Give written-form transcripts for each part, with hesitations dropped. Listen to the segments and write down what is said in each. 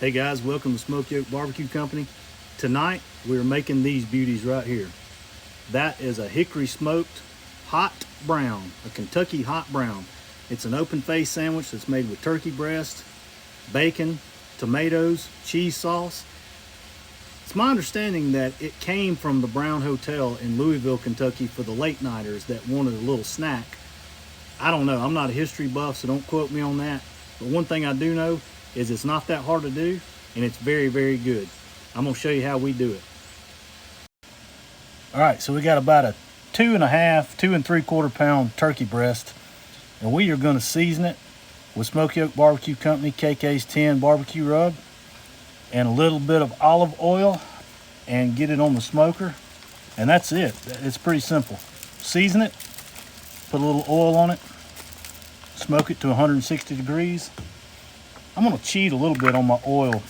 Hey guys, welcome to Smoky Oak Barbecue Company. Tonight we're making these beauties right here. That is a hickory smoked hot brown, a Kentucky hot brown. It's an open face sandwich that's made with turkey breast, bacon, tomatoes, cheese sauce. It's my understanding that it came from the Brown Hotel in Louisville, Kentucky for the late nighters that wanted a little snack. I don't know, I'm not a history buff, so don't quote me on that. But one thing I do know is it's not that hard to do, and it's very, very good. I'm gonna show you how we do it. All right, so we got about a 2 3/4 pound turkey breast, and we are gonna season it with Smoky Oak Barbecue Company KK's 10 barbecue rub and a little bit of olive oil and get it on the smoker. And that's it. It's pretty simple. Season it, put a little oil on it, smoke it to 160 degrees. I'm gonna cheat a little bit on my oil.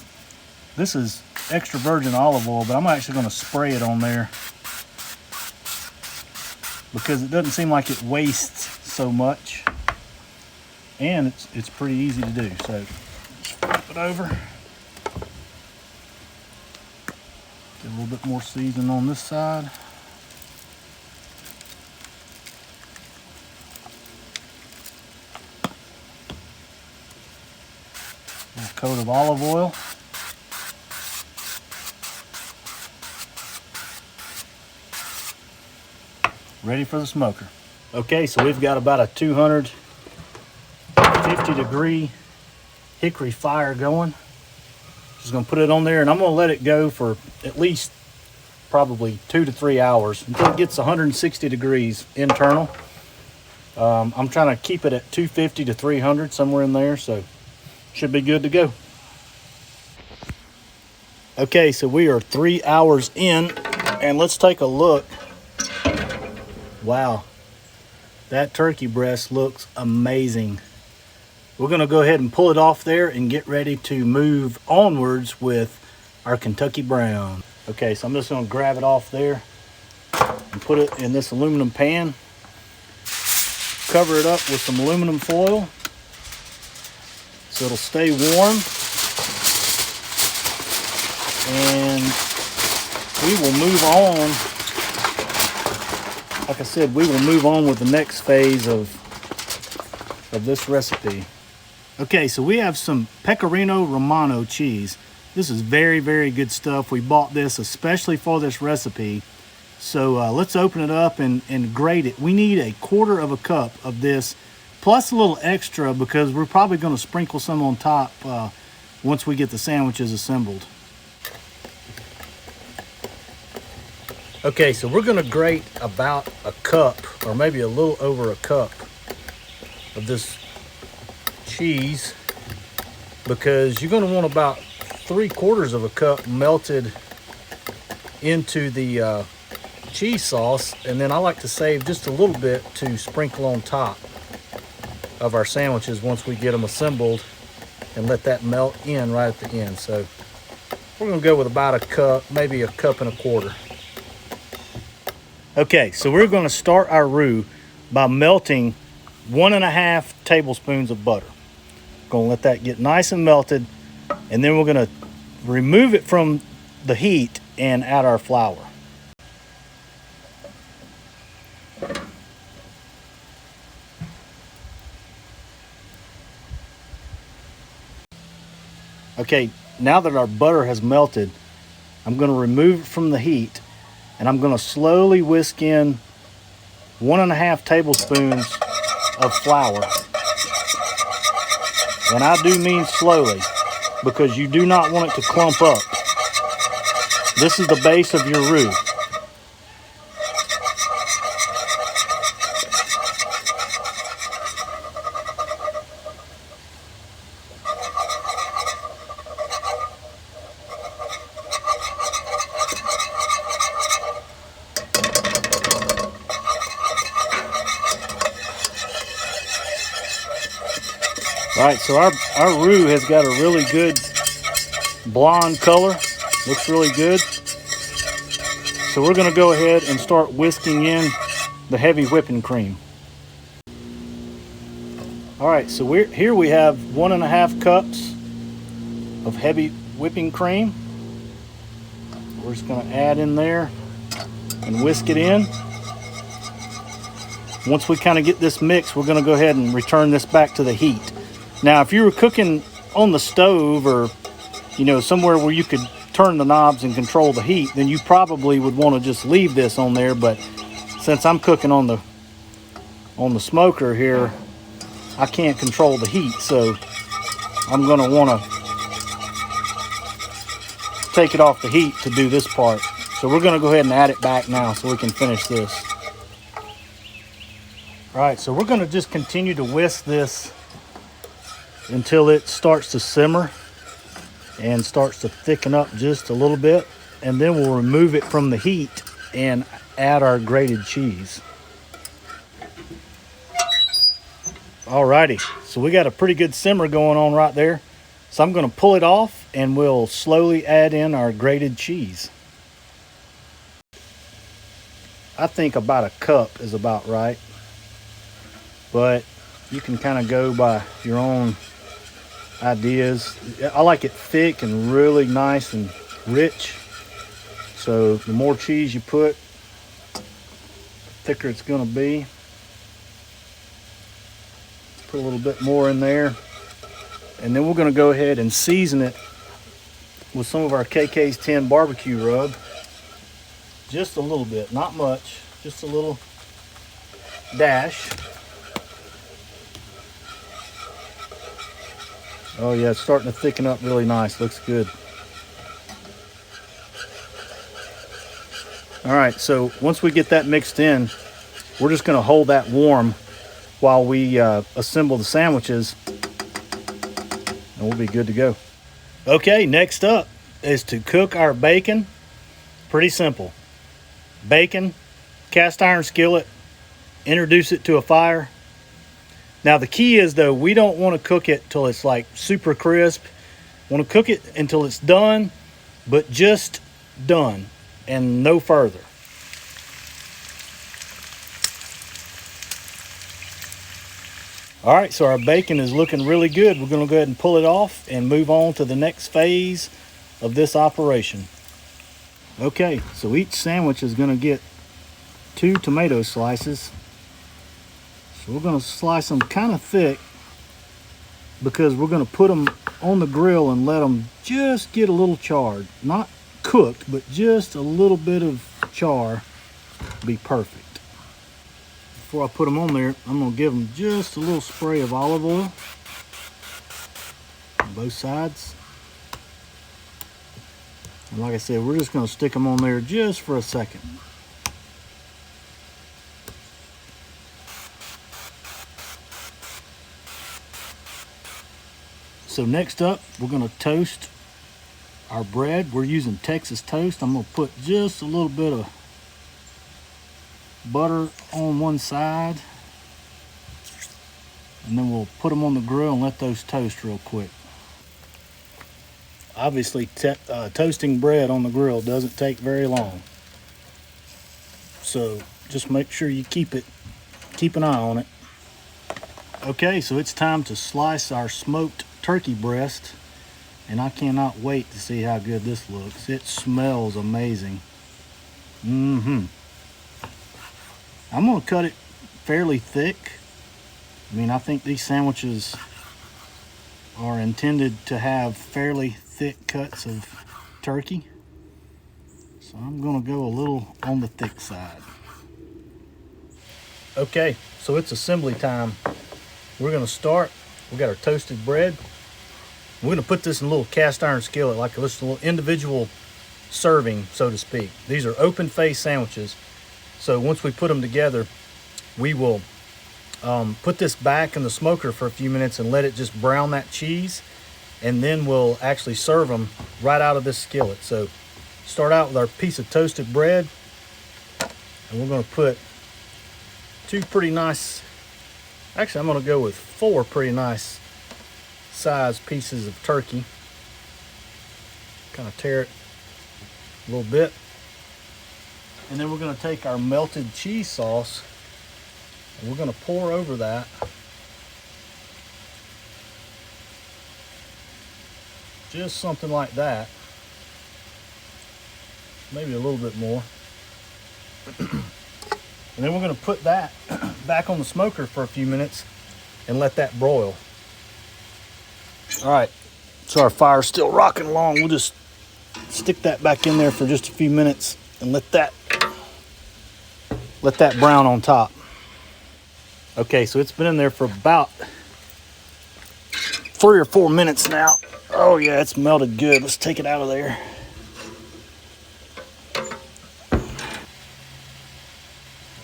This is extra virgin olive oil, but I'm actually gonna spray it on there because it doesn't seem like it wastes so much. And it's pretty easy to do. So flip it over. Get a little bit more seasoning on this side. A little coat of olive oil. Ready for the smoker. Okay, so we've got about a 250 degree hickory fire going. Just gonna put it on there and I'm gonna let it go for at least probably 2 to 3 hours until it gets 160 degrees internal. I'm trying to keep it at 250 to 300, somewhere in there, so should be good to go. Okay, so we are 3 hours in and let's take a look. Wow, that turkey breast looks amazing. We're gonna go ahead and pull it off there and get ready to move onwards with our Kentucky brown. Okay, so I'm just gonna grab it off there and put it in this aluminum pan. Cover it up with some aluminum foil so it'll stay warm. And we will move on. Like I said, we will move on with the next phase of this recipe. Okay, so we have some Pecorino Romano cheese. This is very, very good stuff. We bought this especially for this recipe. So let's open it up and grate it. We need 1/4 cup of this, plus a little extra because we're probably going to sprinkle some on top once we get the sandwiches assembled. Okay, so we're going to grate about a cup, or maybe a little over a cup of this cheese, because you're going to want about 3/4 cup melted into the cheese sauce, and then I like to save just a little bit to sprinkle on top of our sandwiches once we get them assembled and let that melt in right at the end. So we're going to go with about a cup, maybe 1.25 cups. Okay, so we're going to start our roux by melting 1.5 tablespoons of butter. Going to let that get nice and melted, and then we're going to remove it from the heat and add our flour. Okay, now that our butter has melted, I'm going to remove it from the heat and I'm going to slowly whisk in 1.5 tablespoons of flour. And I do mean slowly, because you do not want it to clump up. This is the base of your roux. All right, so our roux has got a really good blonde color. Looks really good. So we're going to go ahead and start whisking in the heavy whipping cream. All right, so here we have 1.5 cups of heavy whipping cream. We're just going to add in there and whisk it in. Once we kind of get this mixed, we're going to go ahead and return this back to the heat. Now, if you were cooking on the stove or, you know, somewhere where you could turn the knobs and control the heat, then you probably would want to just leave this on there. But since I'm cooking on the smoker here, I can't control the heat, so I'm going to want to take it off the heat to do this part. So we're going to go ahead and add it back now so we can finish this. All right, so we're going to just continue to whisk this until it starts to simmer and starts to thicken up just a little bit, and then we'll remove it from the heat and add our grated cheese. Alrighty, so we got a pretty good simmer going on right there. So I'm going to pull it off and we'll slowly add in our grated cheese. I think about a cup is about right, but you can kind of go by your own ideas. I like it thick and really nice and rich. So the more cheese you put, the thicker it's going to be. Put a little bit more in there. And then we're going to go ahead and season it with some of our KK's 10 barbecue rub. Just a little bit, not much, just a little dash. Oh yeah, it's starting to thicken up really nice. Looks good. All right, so once we get that mixed in, we're just going to hold that warm while we assemble the sandwiches, and we'll be good to go. Okay, next up is to cook our bacon. Pretty simple. Bacon, cast iron skillet, introduce it to a fire. Now the key is though, we don't want to cook it till it's like super crisp. Want to cook it until it's done, but just done and no further. All right, so our bacon is looking really good. We're going to go ahead and pull it off and move on to the next phase of this operation. Okay, so each sandwich is going to get 2 tomato slices. So we're going to slice them kind of thick because we're going to put them on the grill and let them just get a little charred. Not cooked, but just a little bit of char will be perfect. Before I put them on there, I'm going to give them just a little spray of olive oil on both sides. And like I said, we're just going to stick them on there just for a second. So next up, we're going to toast our bread. We're using Texas toast. I'm going to put just a little bit of butter on one side, and then we'll put them on the grill and let those toast real quick. Obviously, toasting bread on the grill doesn't take very long, so just make sure you keep an eye on it. Okay, so it's time to slice our smoked turkey breast, and I cannot wait to see how good this looks. It smells amazing. I'm going to cut it fairly thick. I mean, I think these sandwiches are intended to have fairly thick cuts of turkey. So I'm going to go a little on the thick side. Okay, so it's assembly time. We're going to start. We got our toasted bread. We're going to put this in a little cast iron skillet, like a little individual serving, so to speak. These are open face sandwiches. So once we put them together, we will put this back in the smoker for a few minutes and let it just brown that cheese, and then we'll actually serve them right out of this skillet. So start out with our piece of toasted bread, and we're going to put 2 pretty nice, actually I'm going to go with 4 pretty nice sized pieces of turkey. Kind of tear it a little bit. And then we're going to take our melted cheese sauce and we're going to pour over that. Just something like that. Maybe a little bit more. And then we're going to put that back on the smoker for a few minutes and let that broil. All right, so our fire's still rocking along. We'll just stick that back in there for just a few minutes and let that brown on top. Okay, so it's been in there for about 3 or 4 minutes now. Oh yeah, it's melted good. Let's take it out of there.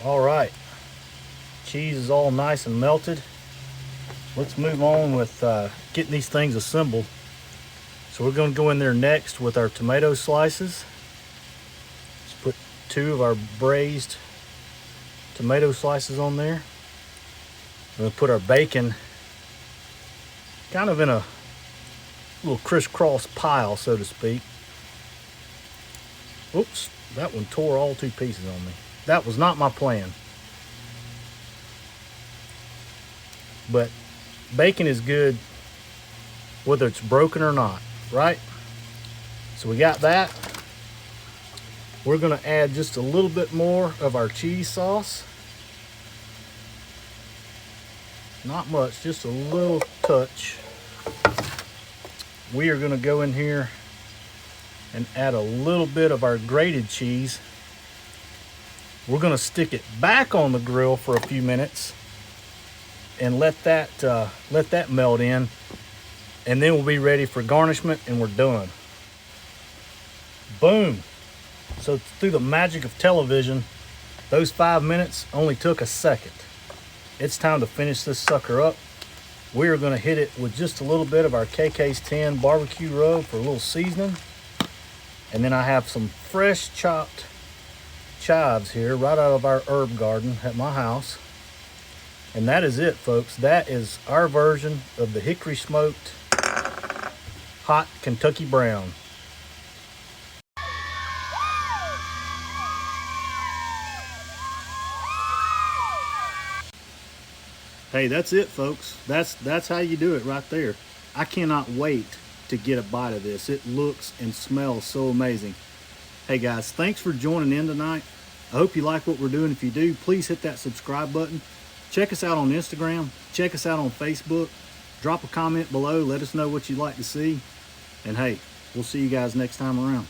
All right, cheese is all nice and melted. Let's move on with getting these things assembled. So we're going to go in there next with our tomato slices. Let's put 2 of our braised tomato slices on there. We're going to put our bacon kind of in a little crisscross pile, so to speak. Oops, that one tore all 2 pieces on me. That was not my plan. But bacon is good whether it's broken or not, right? So we got that. We're going to add just a little bit more of our cheese sauce. Not much, just a little touch. We are going to go in here and add a little bit of our grated cheese. We're going to stick it back on the grill for a few minutes and let that melt in, and then we'll be ready for garnishment and we're done. Boom. So through the magic of television, those 5 minutes only took a second. It's time to finish this sucker up. We are going to hit it with just a little bit of our KK's 10 barbecue rub for a little seasoning. And then I have some fresh chopped chives here right out of our herb garden at my house. And that is it, folks. That is our version of the hickory smoked hot Kentucky brown. Hey, that's it, folks. That's how you do it right there. I cannot wait to get a bite of this. It looks and smells so amazing. Hey guys, thanks for joining in tonight. I hope you like what we're doing. If you do, please hit that subscribe button. Check us out on Instagram. Check us out on Facebook. Drop a comment below. Let us know what you'd like to see. And hey, we'll see you guys next time around.